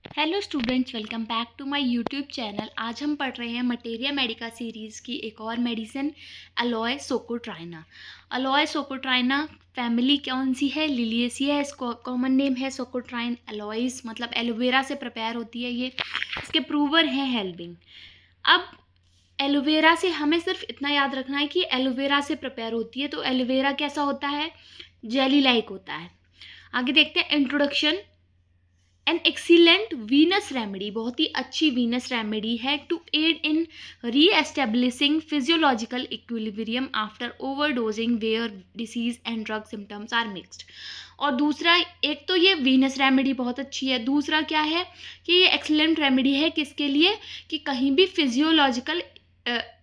Hello students, welcome back to my YouTube channel. आज हम पढ़ रहे हैं मटेरिया मेडिका सीरीज़ की एक और मेडिसिन अलोए सोकोट्राइना। अलोए सोकोट्राइना फैमिली कौन सी है? लिलिएसी है। इसको कॉमन नेम है सोकोट्राइन अलोइस, मतलब एलोवेरा से प्रिपेयर होती है ये। इसके प्रूवर हैं हेल्विंग। अब एलोवेरा से हमें सिर्फ इतना याद रखना है कि एलोवेरा से प्रिपेयर होती है, तो एलोवेरा कैसा होता है? जेली लाइक होता है। आगे देखते हैं introduction. An excellent venous remedy, बहुत ही अच्छी वीनस रेमेडी है to aid in reestablishing physiological equilibrium after overdosing where disease and drug symptoms are mixed. और दूसरा, एक तो ये वीनस रेमेडी बहुत अच्छी है, दूसरा क्या है कि ये एक्सीलेंट रेमेडी है किसके लिए? कि कहीं भी फिजियोलॉजिकल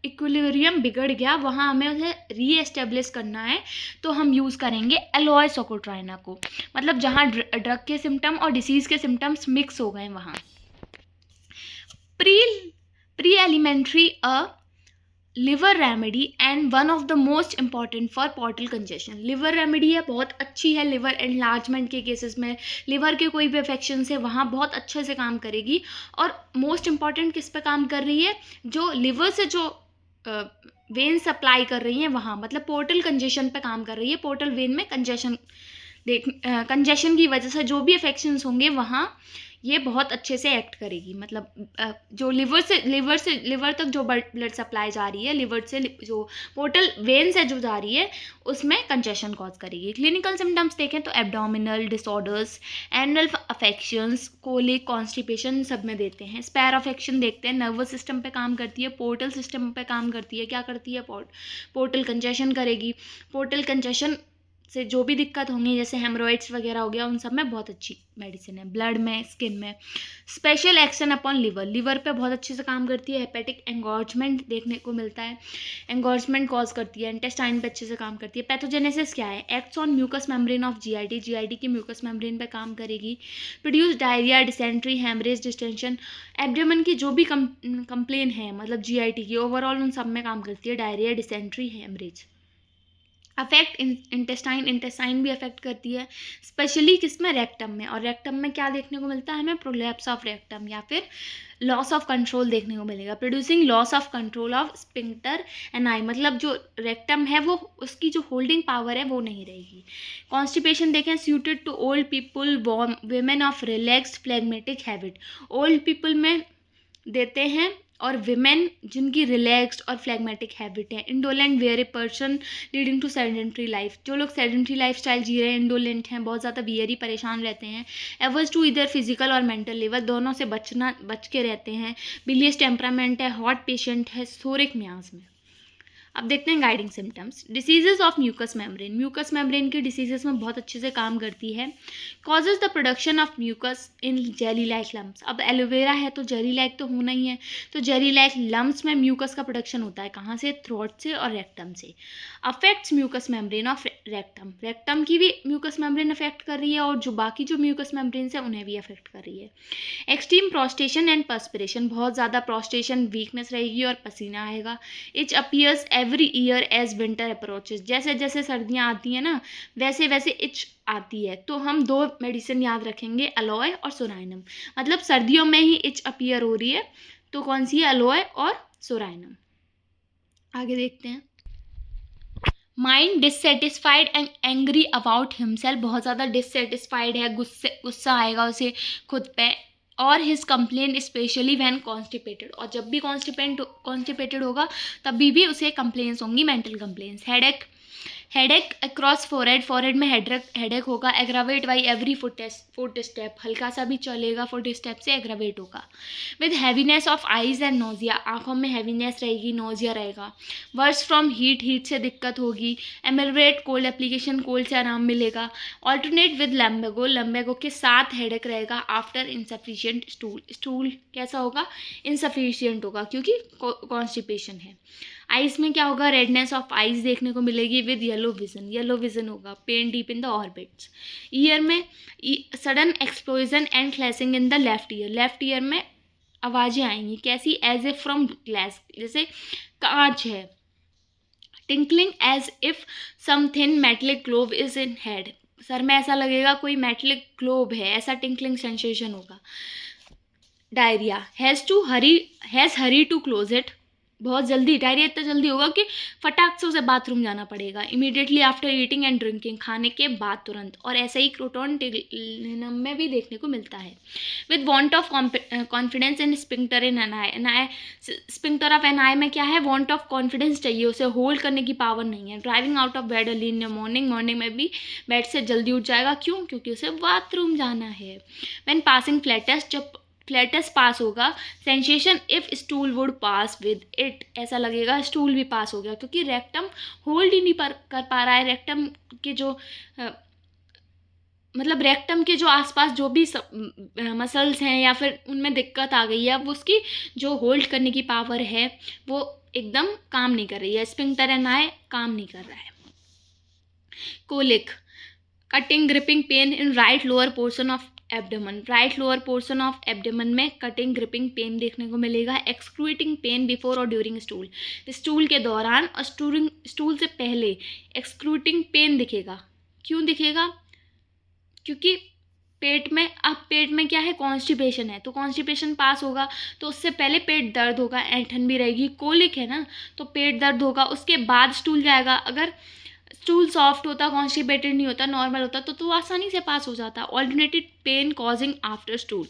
इक्विलिब्रियम बिगड़ गया, वहाँ हमें उसे री एस्टेब्लिश करना है, तो हम यूज़ करेंगे एलोए सोकोट्राइना को। मतलब जहाँ ड्रग के सिम्टम और डिसीज़ के सिम्टम्स मिक्स हो गए वहाँ। Pre elementary a liver remedy and one of the most important for portal congestion. Liver remedy है, बहुत अच्छी है लिवर एनलार्जमेंट के केसेस में। लिवर के कोई भी अफेक्शन है वहाँ बहुत अच्छे से काम करेगी। और मोस्ट इम्पॉर्टेंट किस पे काम कर रही है? जो लिवर से जो वेन सप्लाई कर रही हैं वहाँ, मतलब पोर्टल कंजेशन पे काम कर रही है। पोर्टल वेन में कंजेशन कंजेशन की वजह से जो भी अफेक्शंस होंगे वहाँ ये बहुत अच्छे से एक्ट करेगी। मतलब जो लिवर तक जो ब्लड सप्लाई जा रही है, लिवर से जो पोर्टल वेन से जो जा रही है उसमें कंजेशन कॉज करेगी। क्लिनिकल सिम्टम्स देखें तो abdominal disorders, anal affections, colic, constipation सब में देते हैं। स्पैर अफेक्शन देखते हैं, नर्वस सिस्टम पे काम करती है, पोर्टल सिस्टम पे काम करती है। क्या करती है? पोर्टल कंजेशन करेगी। पोर्टल कंजेशन से जो भी दिक्कत होंगी, जैसे हेमरोइड्स वगैरह हो गया, उन सब में बहुत अच्छी मेडिसिन है। ब्लड में, स्किन में। Special action upon liver, liver पे बहुत अच्छे से काम करती है। हेपेटिक एंगॉर्जमेंट देखने को मिलता है, एंगॉर्जमेंट कॉज करती है। इंटेस्टाइन पे अच्छे से काम करती है। पैथोजेनेसिस क्या है? Acts on mucus membrane of GIT, GIT की म्यूकस मेम्ब्रेन पे काम करेगी। Produce diarrhoea, dysentery, haemorrhage, distension. Abdomen की जो भी कंप्लेन है मतलब जीआईटी की, ओवरऑल उन सब में काम करती है। Diarrhoea, dysentery, haemorrhage. Affect intestine भी अफेक्ट करती है, स्पेशली किसमें? रेक्टम में। और रेक्टम में क्या देखने को मिलता है हमें? प्रोलैप्स ऑफ रेक्टम या फिर लॉस ऑफ कंट्रोल देखने को मिलेगा। Producing loss of control of sphincter and I, मतलब जो रेक्टम है वो उसकी जो होल्डिंग पावर है वो नहीं रहेगी। कॉन्स्टिपेशन देखें, suited to old people, women of relaxed phlegmatic habit. Old people में देते हैं और विमेन जिनकी रिलैक्स्ड और फ्लैगमेटिक हैबिट है। Indolent where a person leading to sedentary life, जो लोग सेडेंट्री लाइफ स्टाइल जी रहे हैं, इंडोलेंट हैं, बहुत ज़्यादा वियरी, परेशान रहते हैं। एवर्स टू इधर फिजिकल और मेंटल लेवल, दोनों से बच के रहते हैं। बिलियस टेम्परामेंट है, हॉट पेशेंट है, सोरिक मियाज में। अब देखते हैं guiding symptoms. Diseases of mucus membrane, mucus membrane की डिसीजेज में बहुत अच्छे से काम करती है। Causes the production of mucus in jelly like lumps. अब एलोवेरा है तो जेली लाइक तो होना ही है, तो जेली लाइक लम्स में म्यूकस का प्रोडक्शन होता है। कहाँ से? थ्रोट से और रेक्टम से। Affects mucus membrane of rectum, rectum की भी म्यूकस मेम्ब्रेन अफेक्ट कर रही है और जो बाकी जो म्यूकस मेम्ब्रेन है उन्हें भी अफेक्ट कर रही है। एक्सट्रीम प्रोस्टेशन एंड पर्सपिरेशन, बहुत ज़्यादा प्रोस्टेशन, वीकनेस रहेगी और पसीना आएगा। Itch appears every year as winter approaches, जैसे जैसे सर्दियाँ आती हैं ना वैसे वैसे इच आती है। तो हम दो मेडिसिन याद रखेंगे, अलोए और सोराइनम। मतलब सर्दियों में ही इच अपीयर हो रही है तो कौन सी है? अलोए और सोराइनम। आगे देखते हैं। Mind dissatisfied and angry about himself, बहुत ज़्यादा डिससेटिस्फाइड है, गुस्सा आएगा उसे खुद पे। और his complain specially van constipated, और जब भी कॉन्स्टिपेटेड होगा तभी भी उसे कंप्लेन्स होंगी, mental complaints. Headache across forehead में हेडेक होगा। Aggravate by every foot step, हल्का सा भी चलेगा फुट स्टेप से एग्रावेट होगा। With heaviness of eyes and nausea, आंखों में हैवीनेस रहेगी, नोजिया रहेगा। वर्स फ्रॉम हीट से दिक्कत होगी। एमेलरेट कोल्ड, एप्लीकेशन कोल्ड से आराम मिलेगा। ऑल्टरनेट विद लम्बेगो के साथ हेडेक रहेगा। आफ्टर इंसफिशियंट स्टूल कैसा होगा? इनसफिशियंट होगा क्योंकि कॉन्स्टिपेशन है। आइज में क्या होगा? रेडनेस ऑफ आइज देखने को मिलेगी विद येलो विजन होगा। Pain deep in the orbits. Ear में sudden explosion and flashing in the left ear में आवाज़ें आएंगी कैसी? एज ए फ्रॉम ग्लास, जैसे कांच है। Tinkling as if some thin metallic globe is in head, सर में ऐसा लगेगा कोई मेटलिक ग्लोब है, ऐसा टिंकलिंग सेंसेशन होगा। Diarrhoea, has hurry to close it, बहुत जल्दी डायरिया इतना जल्दी होगा कि फटाक से उसे बाथरूम जाना पड़ेगा। Immediately after eating and drinking, खाने के बाद तुरंत। और ऐसा ही क्रोटोन टेलिनम में भी देखने को मिलता है। With want of confidence in sphincter in ani, sphincter of ani में क्या है, वांट ऑफ कॉन्फिडेंस चाहिए, उसे होल्ड करने की पावर नहीं है। Driving out of bed early in the morning में भी बेड से जल्दी उठ जाएगा, क्यों, क्योंकि उसे बाथरूम जाना है। व्हेन पासिंग फ्लैटस, जब फ्लैटस पास होगा, sensation if stool would pass with it, ऐसा लगेगा स्टूल भी पास हो गया, क्योंकि रेक्टम होल्ड ही नहीं कर पा रहा है। रेक्टम के जो मतलब रेक्टम के जो आसपास जो भी मसल्स हैं या फिर उनमें दिक्कत आ गई है, अब उसकी जो होल्ड करने की पावर है वो एकदम काम नहीं कर रही है। स्पिंक्टर एनआई काम नहीं कर रहा है। Colic, cutting gripping pain in right lower portion of abdomen, right lower portion of abdomen में कटिंग ग्रिपिंग पेन देखने को मिलेगा। एक्सक्रूटिंग पेन बिफोर और ड्यूरिंग स्टूल, स्टूल के दौरान और स्टूल से पहले एक्सक्रूटिंग पेन दिखेगा। क्यों दिखेगा, क्योंकि पेट में क्या है, कॉन्स्टिपेशन है, तो कॉन्स्टिपेशन पास होगा तो उससे पहले पेट दर्द होगा, ऐंठन भी रहेगी। कोलिक है ना, तो पेट दर्द होगा, उसके बाद स्टूल जाएगा। अगर स्टूल सॉफ्ट होता, कॉन्स्टिपेटेड नहीं होता, नॉर्मल होता, तो आसानी से पास हो जाता। Alternative pain causing after stool,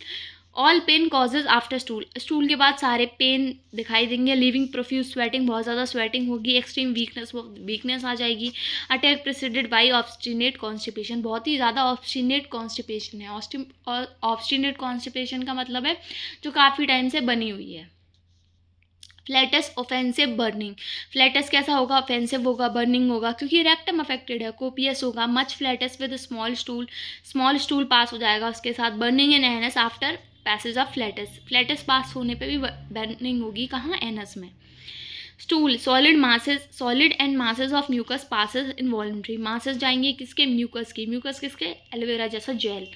all pain causes after stool, stool के बाद सारे पेन दिखाई देंगे। लिविंग प्रोफ्यूज स्वेटिंग, बहुत ज़्यादा स्वेटिंग होगी। एक्सट्रीम वीकनेस आ जाएगी। Attack preceded by obstinate constipation, बहुत ही ज़्यादा ऑब्स्टिनेट कॉन्स्टिपेशन है। ऑब्स्टिनेट कॉन्स्टिपेशन का मतलब है जो काफ़ी टाइम से बनी हुई है। फ्लैटस ऑफेंसिव बर्निंग, फ्लैटस कैसा होगा, ऑफेंसिव होगा, बर्निंग होगा, क्योंकि रेक्टम अफेक्टेड है। कोपियस होगा। Much flatus with small stool pass हो जाएगा उसके साथ। Burning in anus after passage of flatus, flatus pass होने पे भी बर्निंग होगी, कहाँ, एनस में। Stool, solid and masses of mucus passes involuntary, masses जाएंगे किसके, म्यूकस की, म्यूकस किसके, एलोवेरा जैसा जेल।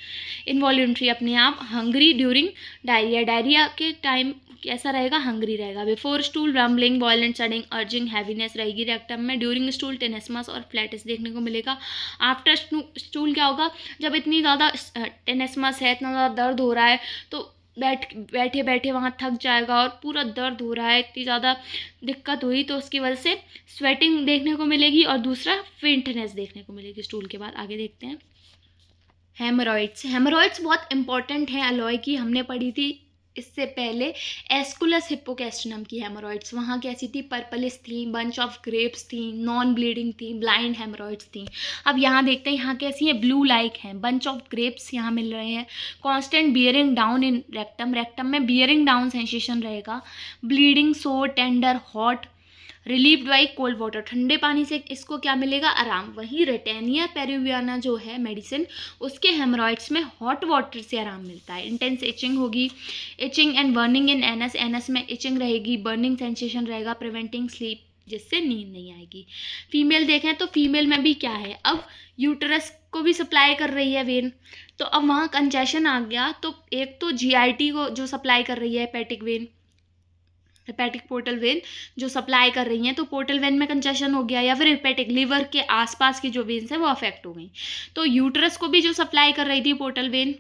इनवॉल्यूंट्री अपने आप। हंग्री ड्यूरिंग डायरिया, डायरिया के टाइम कैसा रहेगा, हंग्री रहेगा। Before stool rumbling, violent surging, urging, heaviness रहेगी रेक्टम में। ड्यूरिंग स्टूल टेनेस्मस और फ्लैटस देखने को मिलेगा। आफ्टर स्टूल क्या होगा, जब इतनी ज़्यादा टेनेस्मस है, इतना ज़्यादा दर्द हो रहा है, तो बैठे बैठे वहाँ थक जाएगा और पूरा दर्द हो रहा है, इतनी ज़्यादा दिक्कत हुई, तो उसकी वजह से स्वेटिंग देखने को मिलेगी। और दूसरा फेंटनेस देखने को मिलेगी स्टूल के बाद। आगे देखते हैं। हेमरॉइड्स, हेमरॉइड्स बहुत इंपॉर्टेंट है अलॉय की, हमने पढ़ी थी इससे पहले। एस्कुलस हिप्पोकैस्ट्रिनम की हेमरॉइड्स वहाँ कैसी थी, पर्पलिस थी, बंच ऑफ ग्रेप्स थी, नॉन ब्लीडिंग थी, ब्लाइंड हेमरॉइड्स थी। अब यहाँ देखते हैं यहाँ कैसी है, ब्लू लाइक हैं, बंच ऑफ ग्रेप्स यहाँ मिल रहे हैं। Constant bearing down in rectum, rectum में बियरिंग डाउन सेंसेशन रहेगा। ब्लीडिंग, सोर, tender, hot, relieved by cold water, ठंडे पानी से इसको क्या मिलेगा, आराम। वहीं रेटेनिया पेरुवियाना जो है मेडिसिन, उसके हेमरॉइड्स में हॉट वाटर से आराम मिलता है। इंटेंस इचिंग होगी, etching and burning in anus, anus में इचिंग रहेगी, बर्निंग सेंसेशन रहेगा, प्रिवेंटिंग स्लीप, जिससे नींद नहीं आएगी। फीमेल देखें तो फीमेल में भी क्या है, अब यूटरस को भी सप्लाई कर रही है वेन, तो अब वहाँ कंजेशन आ गया, तो एक तो जीआईटी को जो सप्लाई कर रही है hepatic when, hepatic portal vein जो सप्लाई कर रही हैं, तो पोर्टल वेन में कंजेशन हो गया, या फिर हेपेटिक लीवर के आसपास की जो वेन्स हैं वो अफेक्ट हो गई। तो यूट्रस को भी जो सप्लाई कर रही थी पोर्टल वेन,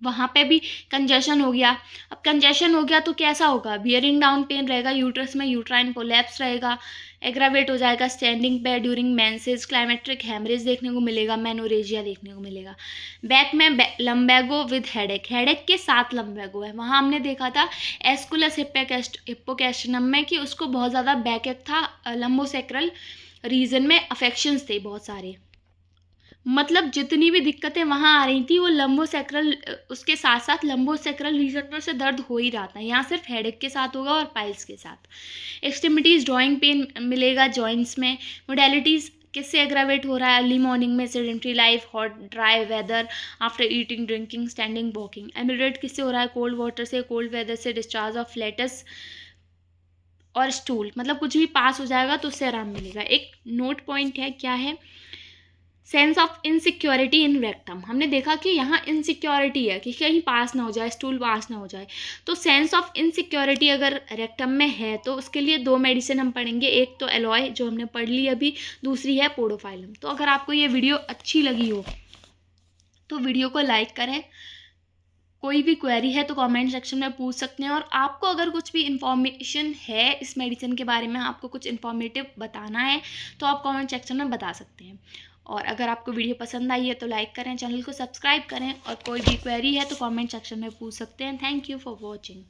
वहाँ पे भी कंजेशन हो गया। अब कंजेशन हो गया तो कैसा होगा, बियरिंग डाउन पेन रहेगा यूट्रस में, यूट्राइन प्रोलैप्स रहेगा, एग्रावेट हो जाएगा स्टैंडिंग पे ड्यूरिंग मेंसेस, क्लाइमेट्रिक हेमरेज देखने को मिलेगा, मेनोरेजिया देखने को मिलेगा। बैक में लम्बैगो विद हेडेक, हेडेक के साथ लम्बैगो है। वहाँ हमने देखा था एस्कुलस हिप्पोकैस्ट्रिनम में कि उसको बहुत ज़्यादा बैकएक था, लंबोसेक्रल रीजन में अफेक्शंस थे बहुत सारे, मतलब जितनी भी दिक्कतें वहाँ आ रही थी वो लंबोसेक्रल, उसके साथ साथ लंबोसेक्रल रीजन में से दर्द हो ही रहा था। यहाँ सिर्फ हेडेक के साथ होगा और पाइल्स के साथ। एक्सट्रीमिटीज़ ड्रॉइंग पेन मिलेगा जॉइंट्स में। मोडेलिटीज़ किससे एग्रावेट हो रहा है, अर्ली मॉर्निंग में, sedentary life, hot dry weather, after eating, drinking, standing, walking. Ameliorate किससे हो रहा है, कोल्ड वाटर से, कोल्ड वेदर से, डिस्चार्ज ऑफ फ्लैटस और स्टूल, मतलब कुछ भी पास हो जाएगा तो उससे आराम मिलेगा। एक नोट पॉइंट है, क्या है, sense of insecurity in rectum. हमने देखा कि यहाँ इनसिक्योरिटी है कि कहीं पास ना हो जाए, स्टूल पास ना हो जाए, तो सेंस ऑफ इनसिक्योरिटी अगर रेक्टम में है तो उसके लिए 2 मेडिसिन हम पढ़ेंगे। एक तो एलॉय जो हमने पढ़ ली अभी, दूसरी है पोडोफाइलम। तो अगर आपको ये वीडियो अच्छी लगी हो तो वीडियो को लाइक करें, कोई भी क्वेरी है तो कमेंट सेक्शन में पूछ सकते हैं, और आपको अगर कुछ भी इन्फॉर्मेशन है इस मेडिसिन के बारे में, आपको कुछ इन्फॉर्मेटिव बताना है तो आप कमेंट सेक्शन में बता सकते हैं। और अगर आपको वीडियो पसंद आई है तो लाइक करें, चैनल को सब्सक्राइब करें, और कोई भी क्वेरी है तो कमेंट सेक्शन में पूछ सकते हैं। Thank you for watching.